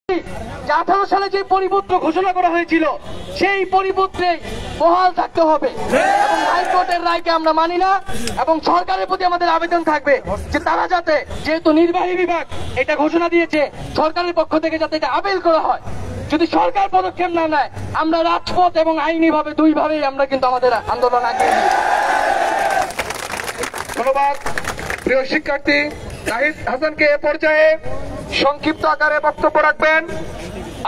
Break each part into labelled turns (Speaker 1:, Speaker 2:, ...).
Speaker 1: 18 সালে যে পরিপত্র ঘোষণা করা হয়েছিল সেই পরিপত্রে বহাল থাকতে হবে এবং হাইকোর্টের রায়কে আমরা মানি না এবং সরকারের প্রতি আমাদের আবেদন থাকবে যে তারা যাতে, যেহেতু নির্বাহী বিভাগ এটা ঘোষণা দিয়েছে, সরকারের পক্ষ থেকে যাতে এটা আপিল করা হয়। যদি সরকার পদক্ষেপ না নেয় আমরা রাজপথ এবং আইনিভাবে দুইভাবেই আমরা কিন্তু আমাদের আন্দোলন আগে নিই।
Speaker 2: ধন্যবাদ। প্রিয় শিক্ষার্থী নাহিদ হাসানকে এ পর্যায়ে সংক্ষিপ্ত আকারে বক্তব্য রাখবেন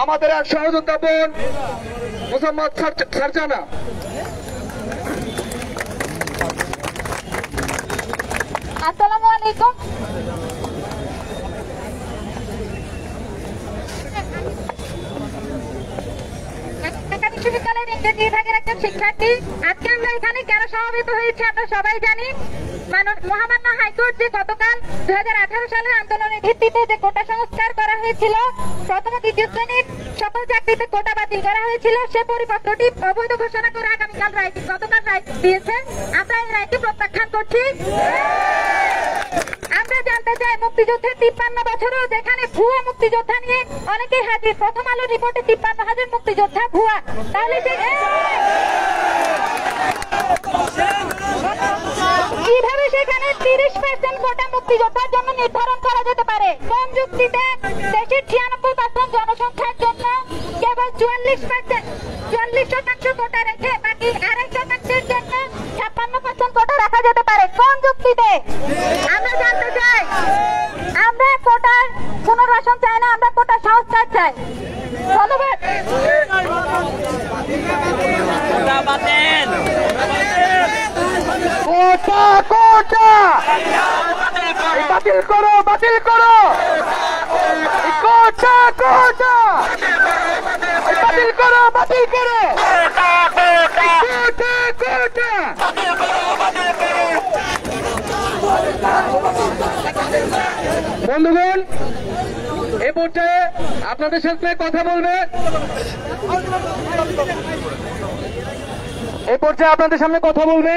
Speaker 2: আমাদের এক সহযোদ্ধা বোন মোসাম্মদ সারজানা।
Speaker 3: আসসালামু আলাইকুম। বিশ্ববিদ্যালয়ের ইংরেজি বিভাগের একজন শিক্ষার্থী। আজকে আমরা এখানে কেন সমবেত হয়েছি আমরা সবাই জানি। মহামান্য হাইকোর্ট যে গতকাল 2018 সালের আন্দোলনের ভিত্তিতে যে কোটা সংস্কার করা হয়েছিল, প্রথম ও দ্বিতীয় শ্রেণীর সকল চাকরিতে কোটা বাতিল করা হয়েছিল, সে পরিপত্রটি অবৈধ ঘোষণা করে গতকাল রায় দিয়েছেন। আমরা এই রায়টি প্রত্যাখ্যান করছি। আমরা জানতে চাই, মুক্তিযুদ্ধের 53 বছরও যেখানে ভুয়া মুক্তিযোদ্ধা নিয়ে অনেকেই হাজির, প্রথম আলো রিপোর্টে 53,000 মুক্তিযোদ্ধা ভুয়া, তাহলে কিভাবে সেখানে 30% কোটা মুক্তিযোদ্ধার জন্য নির্ধারণ করা যেতে পারে? কোন যুক্তিতে দেশের 96% জনসংখ্যার জন্য কেবল 44% কোটা রেখে বাকি 2.5%-এর জন্য 56% কোটা রাখা যেতে পারে? কোন যুক্তিতে? আমরা জানতে চাই। আমরা কোটার পুনর্বাসন চাই না, আমরা কোটা সংস্কার চাই। ধন্যবাদ।
Speaker 1: কোটা কোটা বাতিল করো, বাতিল করো, কোটা কোটা বাতিল করো, বাতিল করো, কোটা কোটা। বন্ধুগণ, এ পর্যায়ে আপনাদের সাথে কথা বলবে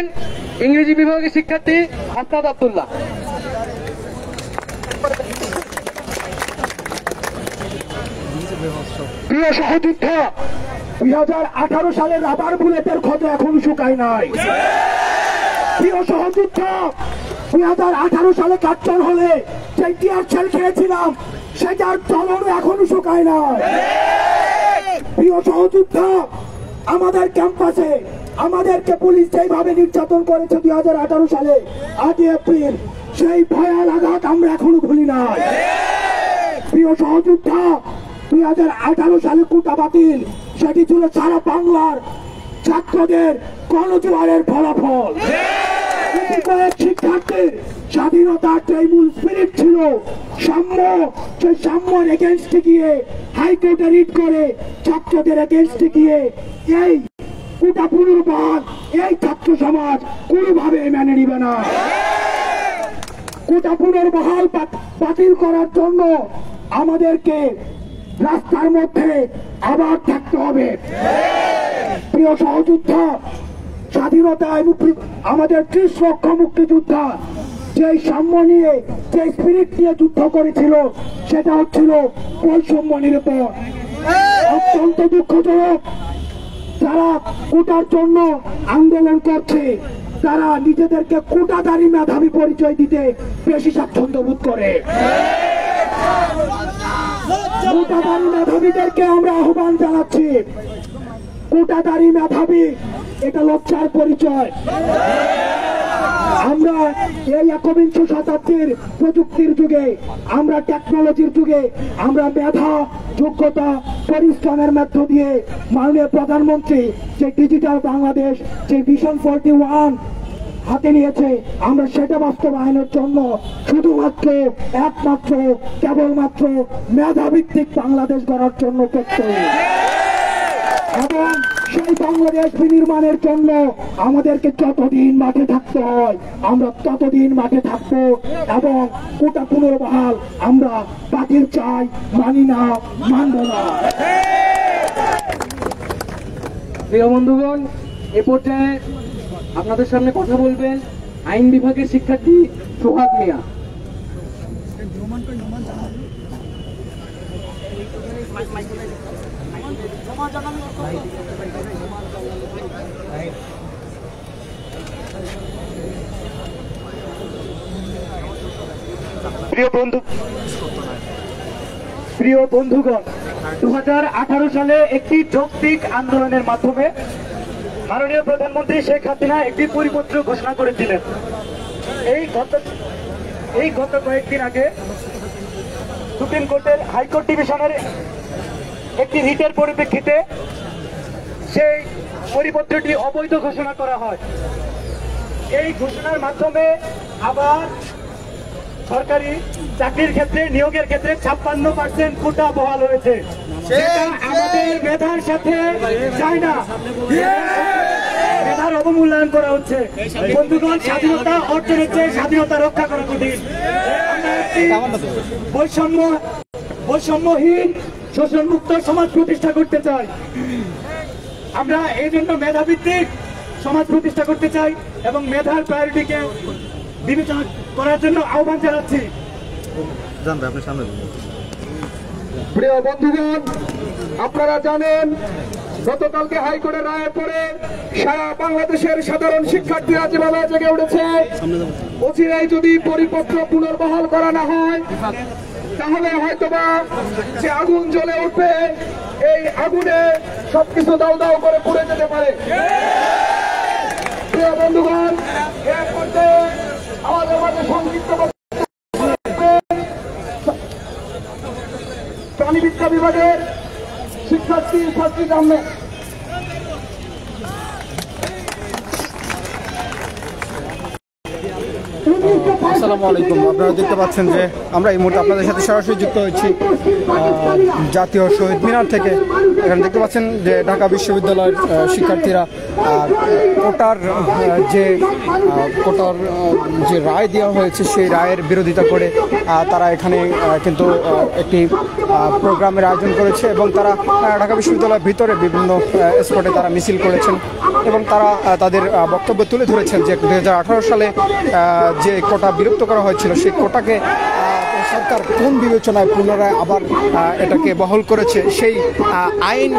Speaker 1: ইংরেজি বিভাগের শিক্ষার্থী হাসনাত আব্দুল্লাহ।
Speaker 2: প্রিয় সহযোদ্ধা, 2018 সালের রাবার বুলেটের ক্ষত এখন শুকায় নাই। প্রিয় সহযোদ্ধা, 2018 সালে কাটছর হলে যে টিয়ার ছেল খেয়েছিলাম সেটার চলন এখনো শুকায় নাই। প্রিয় সহযোদ্ধা, আমাদের ক্যাম্পাসে আমাদেরকে পুলিশ যেভাবে নির্যাতন করেছে 2018 সালে 8 এপ্রিল, সেই ভয়াল আঘাত আমরা এখনো ভুলি নাই। প্রিয় সহযোদ্ধা, 2018 সালে কোটা বাতিল, সেটি ছিল সারা বাংলার ছাত্রদের গণজোয়ারের ফলাফল। কয়েক শিক্ষার্থীর স্বাধীনতার যে মূল স্পিরিট ছিল সাম্য, সেই সাম্যর এগেনস্টে গিয়ে হাইকোর্টে রিট করে ছাত্রদের এগেনস্টে গিয়ে এই কোটা পুনর্বহাল এই ছাত্র সমাজ কোনোভাবে মেনে নিবে না। কোটা পুনর্বহাল বাতিল করার জন্য আমাদেরকে রাস্তার মধ্যে আবার থাকতে হবে। প্রিয় সহযোদ্ধা, স্বাধীনতায় আমাদের 30 লক্ষ মুক্তিযোদ্ধা যে সাম্য নিয়ে, যে স্পিরিট নিয়ে যুদ্ধ করেছিল, সেটা হচ্ছিল বৈষম্য নিরূপণ। অত্যন্ত দুঃখজনক, যারা কোটার জন্য আন্দোলন করছে তারা নিজেদেরকে কোটাধারী মেধাবী পরিচয় দিতে বেশি স্বাচ্ছন্দ্য বোধ করে। কোটাধারী মেধাবীদেরকে আমরা আহ্বান জানাচ্ছি, কোটাধারী মেধাবী এটা লজ্জার পরিচয়। আমরা এই 21 শতাব্দীর প্রযুক্তির যুগে, আমরা টেকনোলজির যুগে, আমরা মেধা, যোগ্যতা, পরিশ্রমের মধ্য দিয়ে মাননীয় প্রধানমন্ত্রী যে ডিজিটাল বাংলাদেশ, যে ভিশন 41 হাতে নিয়েছে, আমরা সেটা বাস্তবায়নের জন্য শুধুমাত্র একমাত্র কেবলমাত্র মেধাভিত্তিক বাংলাদেশ গড়ার জন্য প্রত্যয় এবং সেই বাংলাদেশ বিনির্মাণের জন্য আমাদেরকে যতদিন মাঠে থাকতে হয় আমরা ততদিন মাঠে থাকবো এবং কোটা পুনর্বহাল আমরা বাতিল চাই, মানি না, মানব না।
Speaker 1: প্রিয় বন্ধুগণ, এ পর্যায়ে আপনাদের সামনে কথা বলবেন আইন বিভাগের শিক্ষার্থী সোহাগ মিয়া।
Speaker 2: প্রিয় বন্ধুগণ, 2018 সালে একটি যৌক্তিক আন্দোলনের মাধ্যমে মাননীয় প্রধানমন্ত্রী শেখ হাসিনা একটি পরিপত্র ঘোষণা করেছিলেন। এই গত কয়েকদিন আগে সুপ্রিম কোর্টের হাইকোর্ট ডিভিশনের একটি রিটের পরিপ্রেক্ষিতে সেই পরিপত্রটি অবৈধ ঘোষণা করা হয়। এই ঘোষণার মাধ্যমে আবার সরকারি চাকরির ক্ষেত্রে নিয়োগের ক্ষেত্রে 56% কোটা বহাল হয়েছে। সেটা আমাদের মেধার সাথে যায় না, মেধার অবমূল্যায়ন করা হচ্ছে। বন্ধুগণ, স্বাধীনতা অর্জনের চেয়ে স্বাধীনতা রক্ষা করা কঠিন। আমরা একটি বৈষম্যহীন শোষণমুক্ত সমাজ প্রতিষ্ঠা করতে চাই। আমরা এই জন্য মেধাভিত্তিক সমাজ প্রতিষ্ঠা করতে চাই এবং মেধার প্রায়োরিটিকে বিবেচনা করার জন্য আহ্বান জানাচ্ছি।
Speaker 1: প্রিয় বন্ধুগণ, আপনারা জানেন গতকালকে হাইকোর্টের রায়ের পরে সারা বাংলাদেশের সাধারণ শিক্ষার্থীরা যেভাবে জেগে উঠেছে, অচিরেই যদি পরিপত্র পুনর্বহাল করা না হয় তাহলে হয়তোবা যে আগুন জ্বলে উঠবে, এই আগুনে সবকিছু দাউ দাউ করে পুড়ে যেতে পারে। প্রিয় বন্ধুগণ, এর মধ্যে আমাদের মাঝে সংক্ষিপ্ত প্রাণীবিদ্যা বিভাগের শিক্ষার্থী ছাত্রী জানবে।
Speaker 4: আসসালামু আলাইকুম। আপনারা দেখতে পাচ্ছেন যে আমরা এই মুহূর্তে আপনাদের সাথে সরাসরি যুক্ত হয়েছি জাতীয় শহীদ মিনার থেকে। এখানে দেখতে পাচ্ছেন যে ঢাকা বিশ্ববিদ্যালয়ের শিক্ষার্থীরা কোটার যে রায় দেওয়া হয়েছে সেই রায়ের বিরোধিতা করে তারা এখানে কিন্তু একটি প্রোগ্রামের আয়োজন করেছে এবং তারা ঢাকা বিশ্ববিদ্যালয়ের ভিতরে বিভিন্ন স্পটে তারা মিছিল করেছেন এবং তারা তাদের বক্তব্য তুলে ধরেছেন যে 2018 সালে যে কোটা বিলুপ্ত করা হয়েছিল সেই কোটাকে সরকার কোন বিবেচনায় পুনরায় আবার এটাকে বহাল করেছে, সেই আইন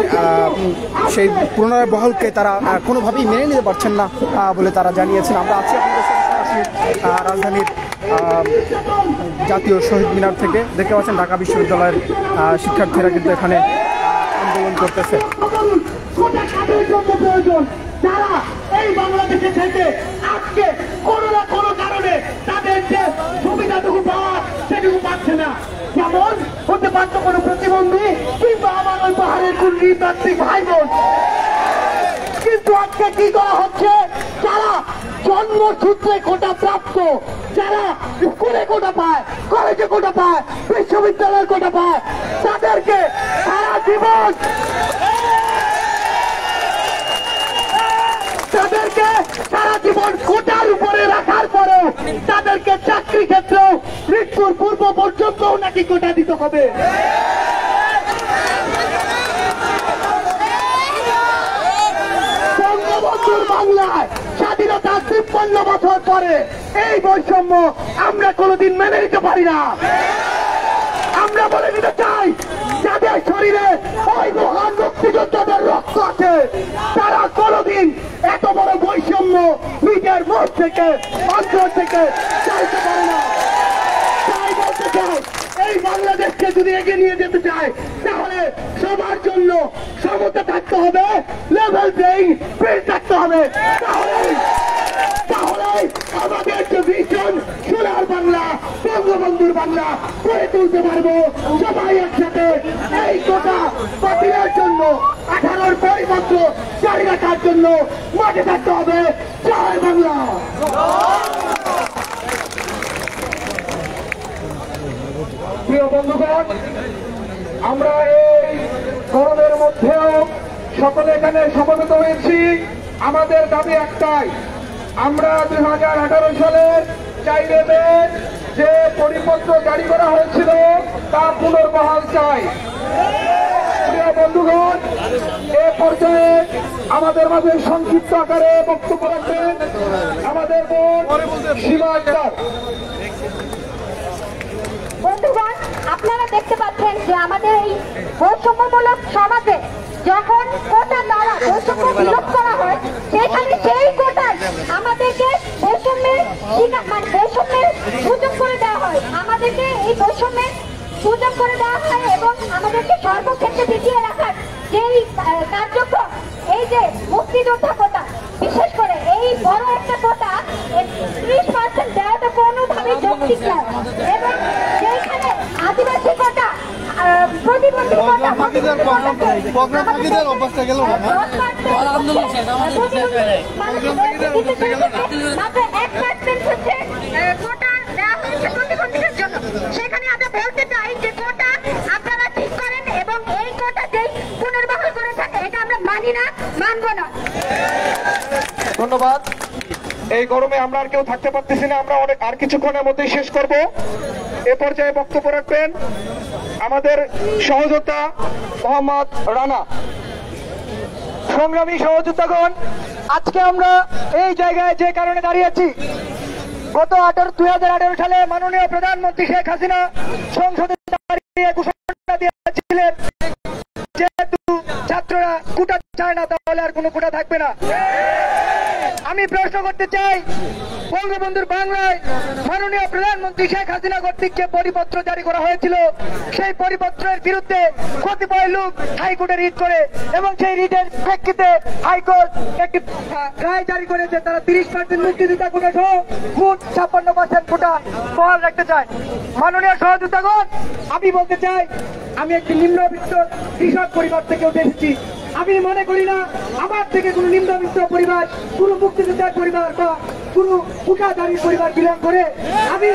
Speaker 4: সেই পুনরায় বহালকে তারা কোনোভাবেই মেনে নিতে পারছেন না বলে তারা জানিয়েছেন। আমরা আছি আপনাদের সাথে সরাসরি রাজধানীর জাতীয় শহীদ মিনার থেকে। দেখতে পাচ্ছেন ঢাকা বিশ্ববিদ্যালয়ের শিক্ষার্থীরা কিন্তু এখানে আন্দোলন করতেছে।
Speaker 2: যারা এই বাংলাদেশে থেকে আজকে কোনো না কোনো কারণে তাদের যে সুবিধাটুকু পাওয়া সেটুকু পাচ্ছে না, যেমন হতে পারত কোনো প্রতিবন্ধী কিংবা আমার ওই পাহাড়ের কোন নৃতাত্ত্বিক ভাই বোন। কিন্তু আজকে কি করা হচ্ছে, যারা জন্মসূত্রে কোটা প্রাপ্ত, যারা স্কুলে কোটা পায়, কলেজে কোটা পায়, বিশ্ববিদ্যালয়ের কোটা পায়, তাদেরকে সারা জীবন কোটার উপরে রাখার পরেও তাদেরকে চাকরি ক্ষেত্রেও মৃত্যুর পূর্ব পর্যন্ত নাকি কোটা দিতে হবে। বঙ্গবন্ধুর বাংলায় স্বাধীনতা 53 বছর পরে এই বৈষম্য আমরা কোনোদিন মেনে নিতে পারি না। আমরা বলে দিতে চাই, যাদের শরীরে ওই মহান মুক্তিযোদ্ধাদের রক্ত আছে তারা কোনোদিন এত বড় বৈষম্য নিজের মন থেকে অন্তর থেকে চাইতে পারে না। তাই বলতে চাই, এই বাংলাদেশকে যদি এগিয়ে নিয়ে যেতে চায় তাহলে সবার জন্য সমতা থাকতে হবে, লেভেল প্লেইং ফিল্ড থাকতে হবে। তাহলে আমাদের যে ভিশন সোনার বাংলা, বঙ্গবন্ধুর বাংলা গড়ে তুলতে পারবো সবাই একসাথে। এই কোটা বাতিলের জন্য 18 পরিপত্র জারি রাখার জন্য মাঠে থাকতে হবে। জয় বাংলা। প্রিয় বন্ধুগণ, আমরা এই গরমের মধ্যেও সকলে এখানে সমবেত হয়েছি। আমাদের দাবি একটাই, আমরা 2018 সালের 4 মে যে পরিপত্র জারি করা হয়েছিল তা পুনর্বহাল চাই। প্রিয় বন্ধুগণ, এ পর্যায়ে আমাদের মাঝে সংক্ষিপ্ত আকারে বক্তব্য রাখবেন আমাদের বোন সীমা আক্তার।
Speaker 3: বন্ধুগণ, আপনারা দেখতে পাচ্ছেন যে আমাদের এই বৈষম্যমূলক সমাজে যখন কোটা দ্বারা বৈষম্য বিলোপ করা হয়, সেখানে সেই কোটায় আমাদেরকে বৈষম্যের সুযোগ করে দেওয়া হয়, আমাদেরকে এই বৈষম্যের সুযোগ করে দেওয়া হয় এবং আমাদেরকে সর্বক্ষেত্রে পিছিয়ে রাখার যেই কার্যক্রম, এই যে মুক্তিযোদ্ধা কোটা, বিশেষ করে এই বড় একটা কোটা 30% দেওয়াটা কোনোভাবেই যৌক্তিক নয়। এবং সেইখানে আদিবাসী কোটা, প্রতিবন্ধী কোটা, মাত্র 1% হচ্ছে কোটা দেওয়া হয়েছে প্রতিবন্ধীদের জন্য। সেখানে আমরা বলতে চাই যে কোটা আপনারা ঠিক করেন এবং এই কোটা যেই পুনর্বহাল করে থাকে, এটা আমরা মানি না, মানব না।
Speaker 2: ধন্যবাদ। এই গরমে আমরা আর কেউ থাকতে পারতেছি না, আমরা আর কিছুক্ষণের মধ্যেই শেষ করব। এ পর্যায়ে বক্তব্য রাখবেন আমাদের সহযোদ্ধা মোহাম্মদ রানা।
Speaker 1: সংগ্রামী সহযোদ্ধাগণ, আজকে আমরা এই জায়গায় যে কারণে দাঁড়িয়েছি, গত 2018 সালে মাননীয় প্রধানমন্ত্রী শেখ হাসিনা সংসদে দাঁড়িয়ে ঘোষণা দিয়েছিলেন, যেহেতু ছাত্ররা কোটা চায় না তাহলে আর কোনো কোটা থাকবে না। আমি প্রশ্ন করতে চাই, বঙ্গবন্ধুর বাংলায় মাননীয় প্রধানমন্ত্রী শেখ হাসিনা কর্তৃক যে পরিপত্র জারি করা হয়েছিল, সেই পরিপত্রের বিরুদ্ধে কতিপয় লোক হাইকোর্টে রিট করে এবং সেই রিটের প্রেক্ষিতে হাইকোর্ট একটি রায় জারি করেছে, তারা 30% মুক্তিযোদ্ধা কোটা সহ মোট 56% কোটা বহাল রাখতে চায়। মাননীয় সহযোদ্ধাগণ, আমি বলতে চাই, আমি একটি নিম্নবিত্ত কৃষক পরিবার থেকে উঠে এসেছি। আমি মনে করি না আমার থেকে কোন নিম্নবিত্ত পরিবার, কোন মুক্তিযোদ্ধার পরিবার বা কোন কোটাধারীর পরিবার বিলং করে। আমি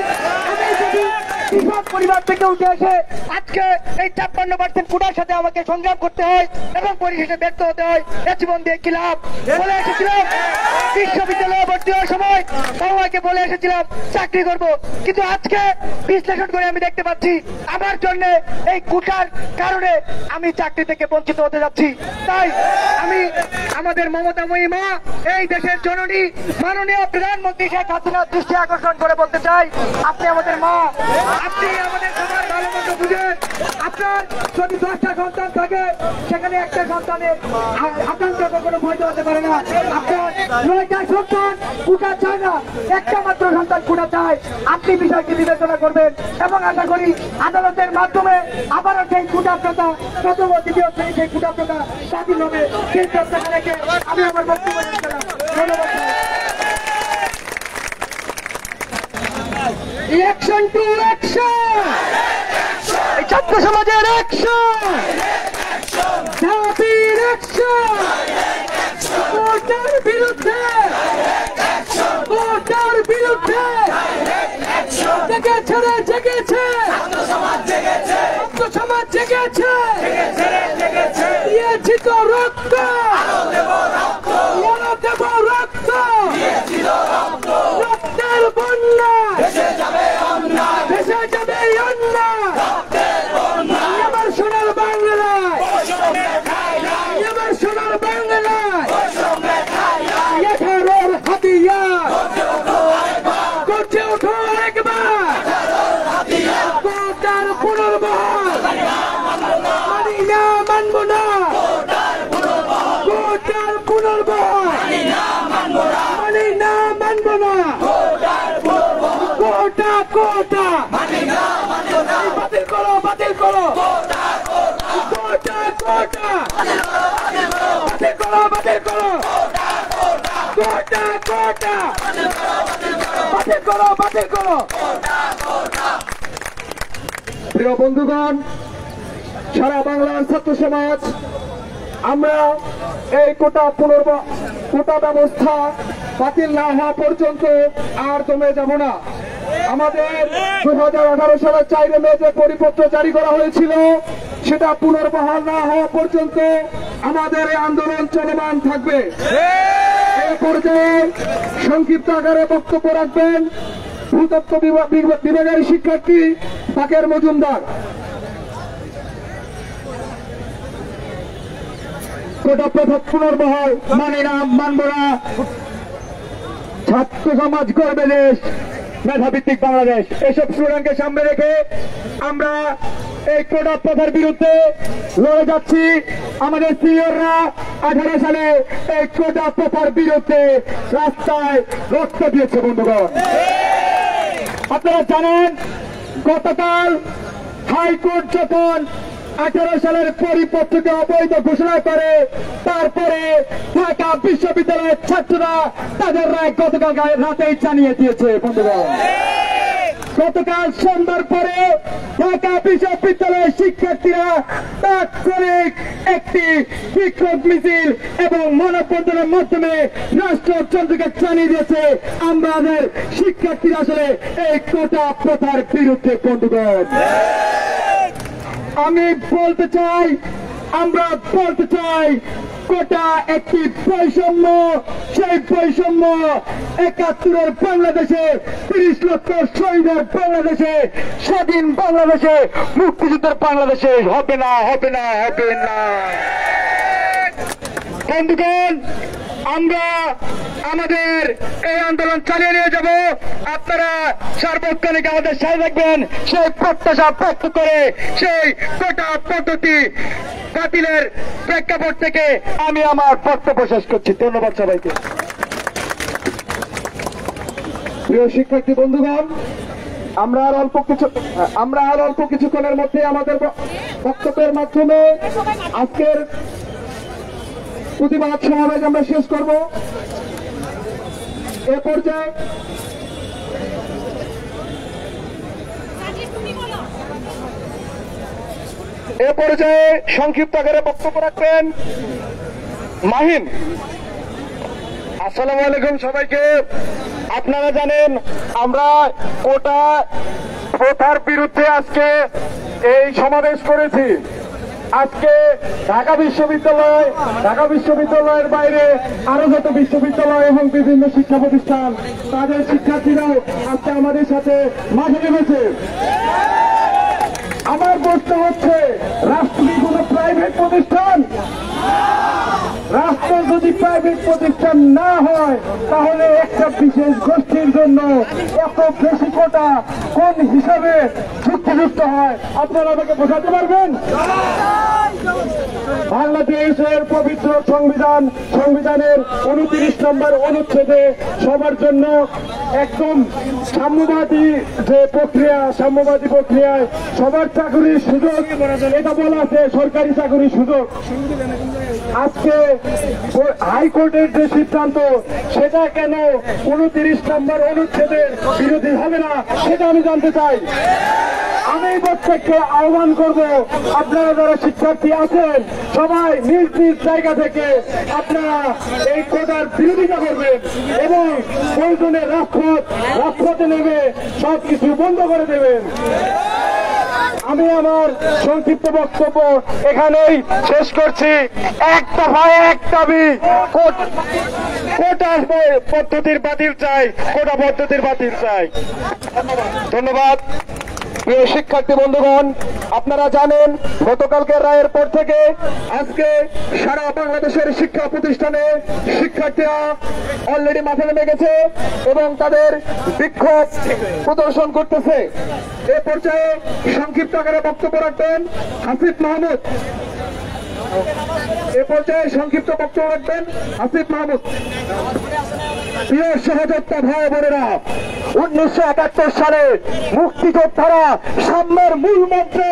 Speaker 1: যদি কৃষক পরিবার থেকে উঠে এসে আজকে এই 56% কোটার সাথে আমাকে সংগ্রাম করতে হয় এবং পরিশেষে ব্যর্থ হতে হয়, এ জীবন দিয়ে কি লাভ? বলে এসেছিলাম বিশ্ববিদ্যালয়ে ভর্তি হওয়ার সময় বাবাকে বলে এসেছিলাম চাকরি করব, কিন্তু আজকে বিশ্লেষণ করে আমি দেখতে পাচ্ছি আমার জন্য এই কোটার কারণে আমি চাকরি থেকে বঞ্চিত হতে যাচ্ছি। তাই আমি আমাদের মমতাময়ী মা, এই দেশের জননী মাননীয় প্রধানমন্ত্রী শেখ হাসিনার দৃষ্টি আকর্ষণ করে বলতে চাই, আপনি আমাদের মা, আপনি আমাদের সবার ভালো মন্দ বুঝেন। আপনার যদি 10টা সন্তান থাকে, সেখানে একটা সন্তানের আকাঙ্ক্ষা কখনো বৈধ হতে পারে না। আপনার 9টা সন্তান কোটা চায় না, একটা মাত্র সন্তান কোটা চায়। আপনি বিষয়টি বিবেচনা করবেন এবং আশা করি আদালতের মাধ্যমে আবারও সেই কোটা প্রথা, প্রথম ও দ্বিতীয় শ্রেণী সেই কোটা প্রথা বাতিল হবে, সেই প্রত্যাশা রেখে আমি আমার বক্তব্য দিচ্ছিলাম। ধন্যবাদ। ইলেকশন টু অ্যাকশন, এই ছাত্র সমাজের অ্যাকশন, দাবির অ্যাকশন, কোটার বিরুদ্ধে, কোটার বিরুদ্ধে জেগেছে রে, জেগেছে ছাত্র সমাজ, জেগেছে, দিয়েছি তো রক্ত, দেব রক্ত, রক্তের বন্যা ভেসে যাবে অন্যায়, এবার সোনার বাংলায়, এবার সোনার বাংলায় 18 হাতিয়ার করছে, ওঠো একবার কোটার পুনর্বহাল, মানি না, মানব না, কোটার পুনর্বহাল, মানি না, মানব না, কোটা, কোটা বাতিল করো, বাতিল করো, কোটা, কোটা বাতিল করো, বাতিল করো, কোটা, কোটা বাতিল করো, বাতিল করো। প্রিয় বন্ধুগণ, সারা বাংলার ছাত্র সমাজ, আমরা এই কোটা ব্যবস্থা বাতিল না হওয়া পর্যন্ত আর দমে যাব না। আমাদের 2018 সালের 4 মে যে পরিপত্র জারি করা হয়েছিল, সেটা পুনর্বহাল না হওয়া পর্যন্ত আমাদের এই আন্দোলন চলমান থাকবে। এই পর্যায়ে সংক্ষিপ্ত আকারে বক্তব্য রাখবেন ভূতত্ত্ব বিভাগের শিক্ষার্থী বাকের মজুমদার। কোটা প্রথা পুনর্বহাল, মানি না, মানব না, ছাত্র সমাজ গড়বে দেশ, মেধাভিত্তিক বাংলাদেশ, এসব স্লোগানকে সামনে রেখে
Speaker 2: আমরা এই কোটা প্রথার বিরুদ্ধে লড়ে যাচ্ছি। আমাদের সিনিয়ররা 18 সালে এই কোটা প্রথার বিরুদ্ধে রাস্তায় রক্ত দিয়েছে বন্ধুগণ। আপনারা জানেন গতকাল হাইকোর্ট যখন 18 সালের পরিপত্রকে অবৈধ ঘোষণা করে, তারপরে ঢাকা বিশ্ববিদ্যালয়ের ছাত্ররা তাদের রায় গতকাল রাতেই জানিয়ে দিয়েছে বন্ধুগণ। গতকাল সন্ধ্যার পরে ঢাকা বিশ্ববিদ্যালয়ের শিক্ষার্থীরা তাৎক্ষণিক একটি বিক্ষোভ মিছিল এবং মানববন্ধনের মাধ্যমে রাষ্ট্রযন্ত্রকে জানিয়ে দিয়েছে আমাদের শিক্ষার্থীরা আসলে এই কোটা প্রথার বিরুদ্ধে বন্ধুগণ। আমি বলতে চাই, আমরা বলতে চাই কোটা একটি বৈষম্য। সেই বৈষম্য 71-এর বাংলাদেশে 30 লক্ষ শহীদের বাংলাদেশে, স্বাধীন বাংলাদেশে, মুক্তিযুদ্ধের বাংলাদেশে হবে না, হবে না, হবে না। বন্ধুগণ, আমরা আমাদের এই আন্দোলন চালিয়ে নিয়ে যাব। আপনারা সার্বক্ষণিক আমাদের সাথে থাকবেন সেই প্রত্যাশা ব্যক্ত করে সেই কোটা পদ্ধতি বাতিলের প্রেক্ষাপট থেকে আমি আমার বক্তব্য শেষ করছি। ধন্যবাদ সবাইকে। প্রিয় শিক্ষার্থী বন্ধুগণ, আমরা আর অল্প কিছুক্ষণের মধ্যে আমাদের বক্তব্যের মাধ্যমে আজকের প্রতিবাদ সমাবেশ আমরা শেষ করব। এ পর্যায়ে সংক্ষিপ্ত আকারে বক্তব্য রাখবেন মাহিন। আসসালামু আলাইকুম সবাইকে। আপনারা জানেন আমরা কোটা প্রথার বিরুদ্ধে আজকে এই সমাবেশ করেছি। আজকে ঢাকা বিশ্ববিদ্যালয়ের বাইরে আরো যত বিশ্ববিদ্যালয় এবং বিভিন্ন শিক্ষা প্রতিষ্ঠান তাদের শিক্ষার্থীরাও আজকে আমাদের সাথে মাঠে নেমেছে। আমার প্রশ্ন হচ্ছে, রাষ্ট্র কি কোনো প্রাইভেট প্রতিষ্ঠান? রাষ্ট্র যদি প্রাইভেট প্রতিষ্ঠান না হয় তাহলে একটা বিশেষ গোষ্ঠীর জন্য এত বেশি কোটা কোন হিসাবে যুক্তিযুক্ত হয়? আপনারা আমাকে বোঝাতে পারবেন? বাংলাদেশের পবিত্র সংবিধানের 29 নম্বর অনুচ্ছেদে সবার জন্য একদম সাম্যবাদী প্রক্রিয়ায় সবার চাকরির সুযোগ, এটা বলা আছে সরকারি চাকরির সুযোগ। আজকে হাইকোর্টের যে সিদ্ধান্ত সেটা কেন 29 নম্বর অনুচ্ছেদের বিরোধী হবে না সেটা আমি জানতে চাই। আমি প্রত্যেককে আহ্বান করব, আপনারা যারা শিক্ষার্থী আছেন সবাই নিজ নিজ জায়গা থেকে আপনারা এই কোটার বিরোধিতা করবেন এবং প্রয়োজনে রাজপথে নেমে সবকিছু বন্ধ করে দেবেন। আমি আমার সংক্ষিপ্ত বক্তব্য এখানেই শেষ করছি। এক দফায় এক দাবি, কোটা পদ্ধতির বাতিল চাই, কোটা পদ্ধতির বাতিল চাই। ধন্যবাদ। প্রিয় শিক্ষার্থী বন্ধুগণ, আপনারা জানেন গতকালকের রায়ের পর থেকে আজকে সারা বাংলাদেশের শিক্ষা প্রতিষ্ঠানে শিক্ষার্থীরা অলরেডি মাঠে নেমে গেছে এবং তাদের বিক্ষোভ প্রদর্শন করতেছে। এ পর্যায়ে সংক্ষিপ্ত আকারে বক্তব্য রাখবেন হাসিফ মাহমুদ। প্রিয় সহযোদ্ধা ভাই বোনেরা, 1971 সালে মুক্তিযোদ্ধারা সাম্যের মূল মন্ত্রে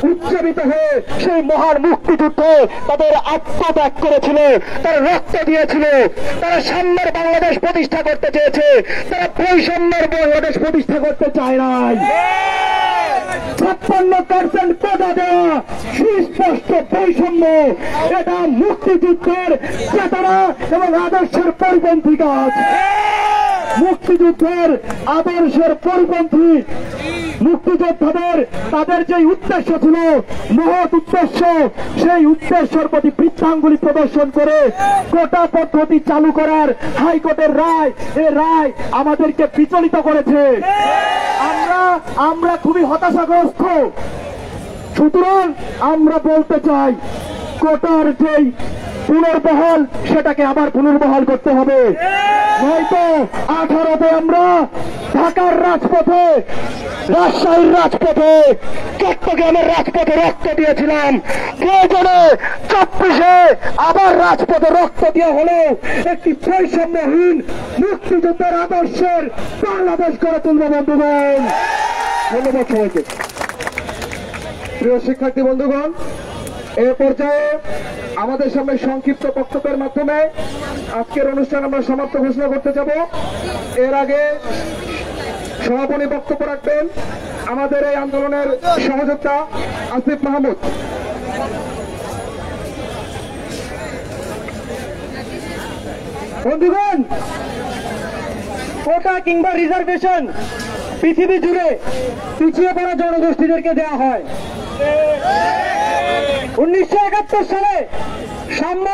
Speaker 2: উজ্জীবিত হয়ে সেই মহান মুক্তিযুদ্ধে তাদের আত্মত্যাগ করেছিল, তারা রক্ত দিয়েছিল, তারা সাম্যের বাংলাদেশ প্রতিষ্ঠা করতে চেয়েছে, তারা বৈষম্যের বাংলাদেশ প্রতিষ্ঠা করতে চায় নাই। 56% কোটা দেওয়া সুস্পষ্ট বৈষম্য, এটা মুক্তিযুদ্ধের চেতনা এবং আদর্শের পরিপন্থী কাজ। মুক্তিযুদ্ধের আদর্শের পরিপন্থী মুক্তিযোদ্ধাদের তাদের যে উদ্দেশ্য ছিল, মহৎ উদ্দেশ্য, সেই উদ্দেশ্যের প্রতি বৃদ্ধাঙ্গুলি প্রদর্শন করে কোটা পদ্ধতি চালু করার হাইকোর্টের রায়, এই রায় আমাদেরকে বিচলিত করেছে। আমরা খুবই হতাশাগ্রস্ত। সুতরাং আমরা বলতে চাই, কোটার যেই পুনর্বহাল সেটাকে আবার পুনর্বহাল করতে হবে, নয়তো 18-তে আমরা ঢাকার রাজপথে রাজশাহীর রাজপথে, চট্টগ্রামের রাজপথে রক্ত দিয়েছিলাম, প্রয়োজনে 24-এ আবার রাজপথে রক্ত দেওয়া হলে একটি বৈষম্যহীন মুক্তিযুদ্ধের আদর্শের বাংলাদেশ গড়ে তুলব বন্ধুগণ। ধন্যবাদ সবাইকে। প্রিয় শিক্ষার্থী বন্ধুগণ, এ পর্যায়ে আমাদের সামনে সংক্ষিপ্ত বক্তব্যের মাধ্যমে আজকের অনুষ্ঠান আমরা সমাপ্ত ঘোষণা করতে যাব। এর আগে সমাপনী বক্তব্য রাখবেন আমাদের এই আন্দোলনের সহযোদ্ধা আসিফ মাহমুদ। বন্ধুগণ, কোটা কিংবা রিজার্ভেশন পৃথিবী জুড়ে পিছিয়ে পড়া জনগোষ্ঠীদেরকে দেওয়া হয়। 1971 সালে সাম্য,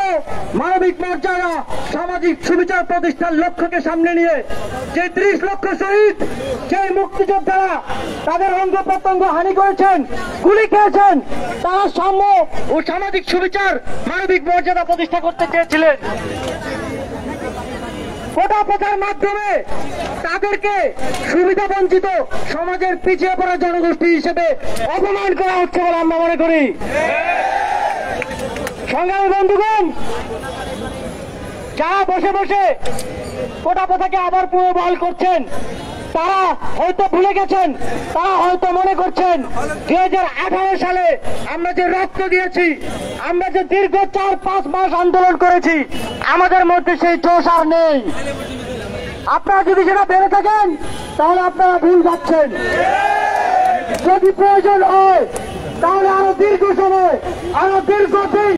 Speaker 2: মানবিক মর্যাদা, সামাজিক সুবিচার প্রতিষ্ঠার লক্ষ্যকে সামনে নিয়ে যে 30 লক্ষ শহীদ, যে মুক্তিযোদ্ধারা তাদের অঙ্গ প্রত্যঙ্গ হানি করেছেন, গুলি খেয়েছেন, তারা সাম্য ও সামাজিক সুবিচার, মানবিক মর্যাদা প্রতিষ্ঠা করতে চেয়েছিলেন। কোটা প্রথার মাধ্যমে তাদেরকে সুবিধা বঞ্চিত সমাজের পিছিয়ে পড়া জনগোষ্ঠী হিসেবে অপমান করা হচ্ছে বলে আমরা মনে করি। সংগ্রামী বন্ধুগণ, যারা বসে বসে কোটা প্রথাকে আবার পুনর্বহাল করছেন, তারা হয়তো ভুলে গেছেন, তারা হয়তো মনে করছেন 2018 সালে আমরা যে রক্ত দিয়েছি, আমরা যে দীর্ঘ 4-5 মাস আন্দোলন করেছি, আমাদের মধ্যে সেই জোশ আর নেই। আপনারা যদি সেটা ভেবে থাকেন তাহলে আপনারা ভুল ভাবছেন। যদি প্রয়োজন হয় তাহলে আরো দীর্ঘ সময়, আরো দীর্ঘ দিন